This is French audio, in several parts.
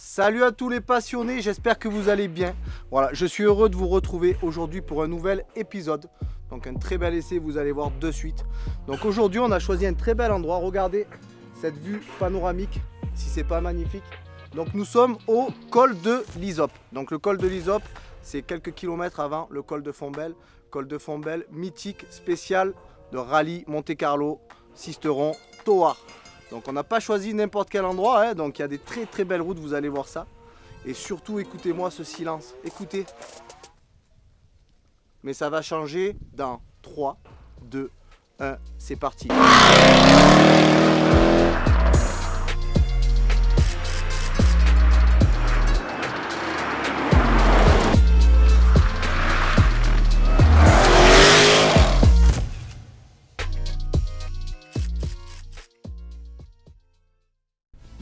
Salut à tous les passionnés, j'espère que vous allez bien. Voilà, je suis heureux de vous retrouver aujourd'hui pour un nouvel épisode. Donc un très bel essai, vous allez voir de suite. Donc aujourd'hui on a choisi un très bel endroit. Regardez cette vue panoramique, si c'est pas magnifique. Donc nous sommes au col de l'Isop. Donc le col de l'Isop, c'est quelques kilomètres avant le col de Fombelle. Col de Fombelle, mythique, spécial de rallye Monte-Carlo, Sisteron, Thouars. Donc on n'a pas choisi n'importe quel endroit, hein. Donc il y a des très belles routes, vous allez voir ça. Et surtout écoutez-moi ce silence, écoutez. Mais ça va changer dans 3, 2, 1, c'est parti.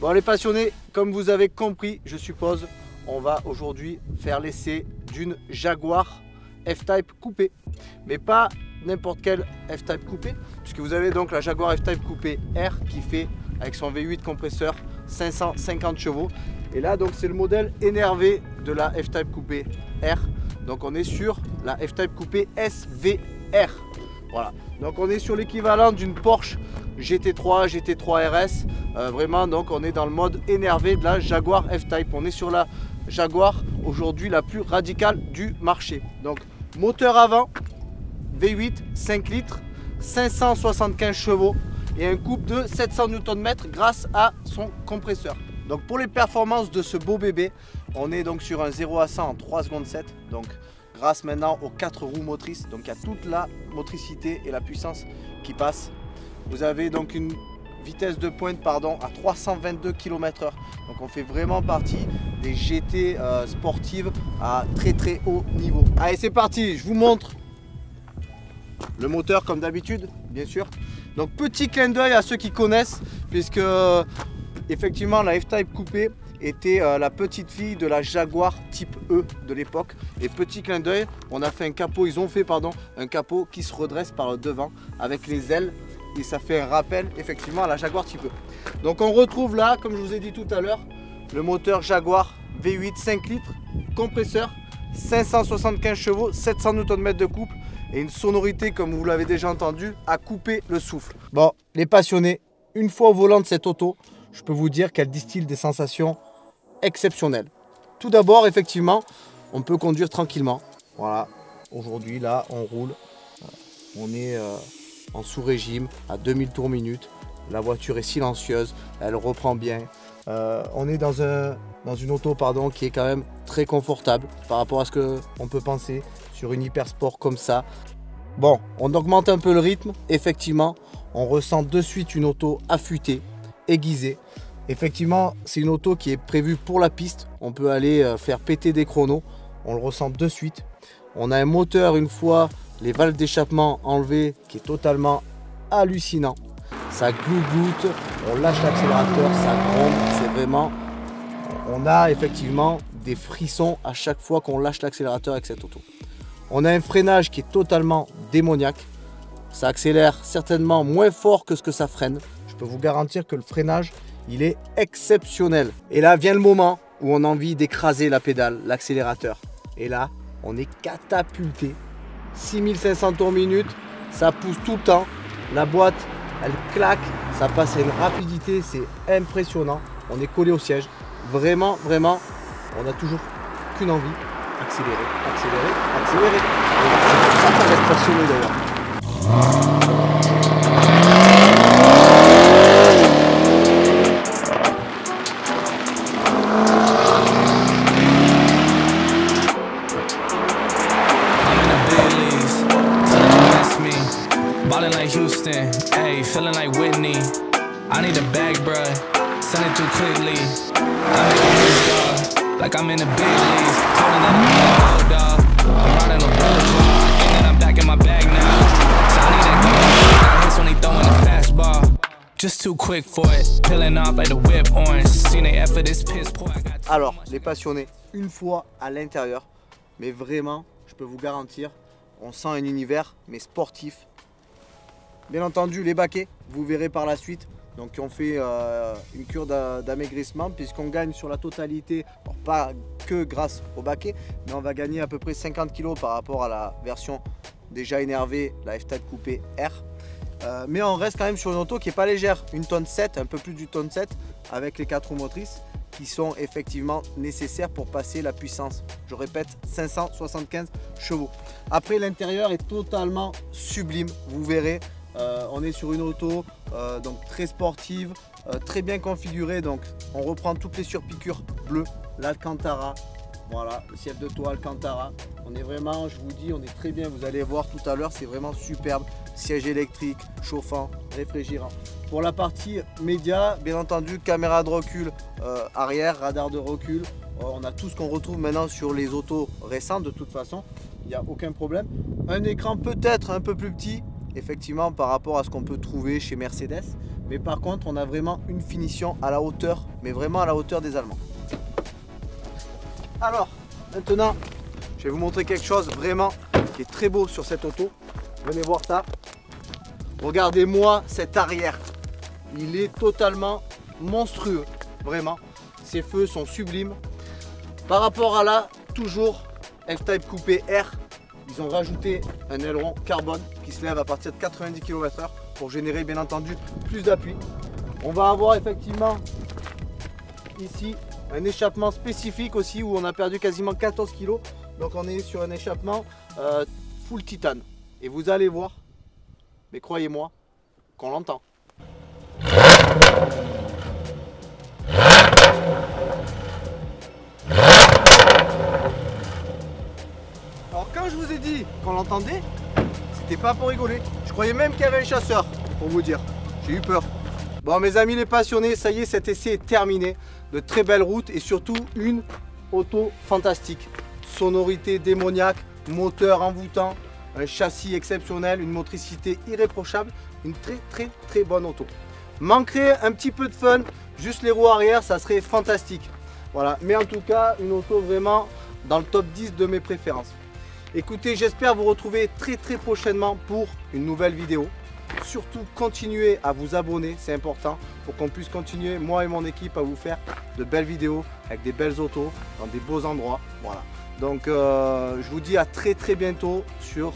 Bon les passionnés, comme vous avez compris, je suppose, on va aujourd'hui faire l'essai d'une Jaguar F-Type coupé. Mais pas n'importe quelle F-Type coupé, puisque vous avez donc la Jaguar F-Type coupé R qui fait, avec son V8 compresseur, 550 chevaux. Et là donc c'est le modèle énervé de la F-Type coupé R. Donc on est sur la F-Type coupé SVR. Voilà, donc on est sur l'équivalent d'une Porsche GT3, GT3 RS. Vraiment, donc on est dans le mode énervé de la Jaguar F-Type. On est sur la Jaguar aujourd'hui la plus radicale du marché. Donc moteur avant, V8, 5 litres, 575 chevaux et un couple de 700 Nm grâce à son compresseur. Donc pour les performances de ce beau bébé, on est donc sur un 0 à 100 en 3 secondes 7. Donc grâce maintenant aux 4 roues motrices. Donc il y a toute la motricité et la puissance qui passe. Vous avez donc une vitesse de pointe à 322 km/h. Donc on fait vraiment partie des GT sportives à très haut niveau. Allez c'est parti, je vous montre le moteur comme d'habitude, bien sûr. Donc petit clin d'œil à ceux qui connaissent, puisque effectivement la F-Type coupé était la petite fille de la Jaguar type E de l'époque. Et petit clin d'œil, on a fait un capot, ils ont fait un capot qui se redresse par le devant avec les ailes. Et ça fait un rappel effectivement à la Jaguar type E. Donc on retrouve là, comme je vous ai dit tout à l'heure, le moteur Jaguar V8 5 litres, compresseur, 575 chevaux, 700 Nm de couple et une sonorité comme vous l'avez déjà entendu à couper le souffle. Bon, les passionnés, une fois au volant de cette auto, je peux vous dire qu'elle distille des sensations exceptionnelles. Tout d'abord, effectivement, on peut conduire tranquillement. Voilà, aujourd'hui là, on roule, on est en sous-régime à 2000 tours minute. La voiture est silencieuse, elle reprend bien. On est dans une auto qui est quand même très confortable par rapport à ce qu'on peut penser sur une hyper sport comme ça. Bon, on augmente un peu le rythme, effectivement, on ressent de suite une auto affûtée, aiguisée. Effectivement, c'est une auto qui est prévue pour la piste. On peut aller faire péter des chronos, on le ressent de suite. On a un moteur une fois les valves d'échappement enlevées qui est totalement hallucinant. Ça glougoute, on lâche l'accélérateur, ça gronde, c'est vraiment... On a effectivement des frissons à chaque fois qu'on lâche l'accélérateur avec cette auto. On a un freinage qui est totalement démoniaque. Ça accélère certainement moins fort que ce que ça freine. Je peux vous garantir que le freinage, il est exceptionnel. Et là vient le moment où on a envie d'écraser la pédale, l'accélérateur. Et là, on est catapulté. 6500 tours minute, ça pousse tout le temps, la boîte elle claque, ça passe à une rapidité, c'est impressionnant, on est collé au siège, vraiment, on n'a toujours qu'une envie, accélérer. C'est pour ça qu'on reste passionné d'ailleurs. Ballin' like Houston, ayy, feeling like Whitney. I need a bag, bruh, send it through quickly. I make a hit, dog, like I'm in the big leagues. Told that I'm a dog, I'm riding a roller car, and then I'm back in my bag now. So I need that gun, hits when he throwing the fastball. Just too quick for it, peeling off like the whip orange. Seen they effort this piss poor. Alors, les passionnés, une fois à l'intérieur, mais vraiment, je peux vous garantir, on sent un univers, mais sportif. Bien entendu, les baquets, vous verrez par la suite. donc qui ont fait une cure d'amaigrissement, puisqu'on gagne sur la totalité, alors pas que grâce au baquet, mais on va gagner à peu près 50 kg par rapport à la version déjà énervée, la F-Type Coupé R. Mais on reste quand même sur une auto qui n'est pas légère, une tonne 7, un peu plus d'une tonne 7, avec les 4 roues motrices qui sont effectivement nécessaires pour passer la puissance. Je répète, 575 chevaux. Après, l'intérieur est totalement sublime, vous verrez. On est sur une auto donc très sportive, très bien configurée. Donc on reprend toutes les surpiqûres bleues, l'Alcantara, voilà, le siège de toit Alcantara. On est vraiment, je vous dis, on est très bien. Vous allez voir tout à l'heure, c'est vraiment superbe. Siège électrique, chauffant, réfrigérant. Pour la partie média, bien entendu, caméra de recul arrière, radar de recul. On a tout ce qu'on retrouve maintenant sur les autos récentes de toute façon. Il n'y a aucun problème. Un écran peut-être un peu plus petit, effectivement, par rapport à ce qu'on peut trouver chez Mercedes. Mais par contre, on a vraiment une finition à la hauteur, mais vraiment à la hauteur des Allemands. Alors, maintenant, je vais vous montrer quelque chose vraiment qui est très beau sur cette auto. Venez voir ça. Regardez-moi cet arrière. Il est totalement monstrueux, vraiment. Ces feux sont sublimes. Par rapport à là, toujours F-Type Coupé R, ils ont rajouté un aileron carbone qui se lève à partir de 90 km/h pour générer bien entendu plus d'appui. On va avoir effectivement ici un échappement spécifique aussi où on a perdu quasiment 14 kg. Donc on est sur un échappement full titane. Et vous allez voir, mais croyez-moi, qu'on l'entend. Alors quand je vous ai dit qu'on l'entendait, c'était pas pour rigoler. Je croyais même qu'il y avait un chasseur, pour vous dire. J'ai eu peur. Bon mes amis les passionnés, ça y est, cet essai est terminé. De très belles routes et surtout une auto fantastique. Sonorité démoniaque, moteur envoûtant, un châssis exceptionnel, une motricité irréprochable, une très bonne auto. Manquerait un petit peu de fun, juste les roues arrière, ça serait fantastique. Voilà, mais en tout cas, une auto vraiment dans le top 10 de mes préférences. Écoutez, j'espère vous retrouver très prochainement pour une nouvelle vidéo. Surtout, continuez à vous abonner, c'est important, pour qu'on puisse continuer, moi et mon équipe, à vous faire de belles vidéos avec des belles autos, dans des beaux endroits. Voilà. Donc, je vous dis à très bientôt sur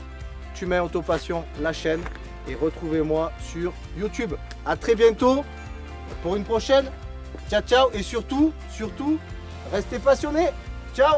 Tumain Auto Passion, la chaîne, et retrouvez-moi sur YouTube. À très bientôt pour une prochaine. Ciao, ciao, et surtout, restez passionnés. Ciao.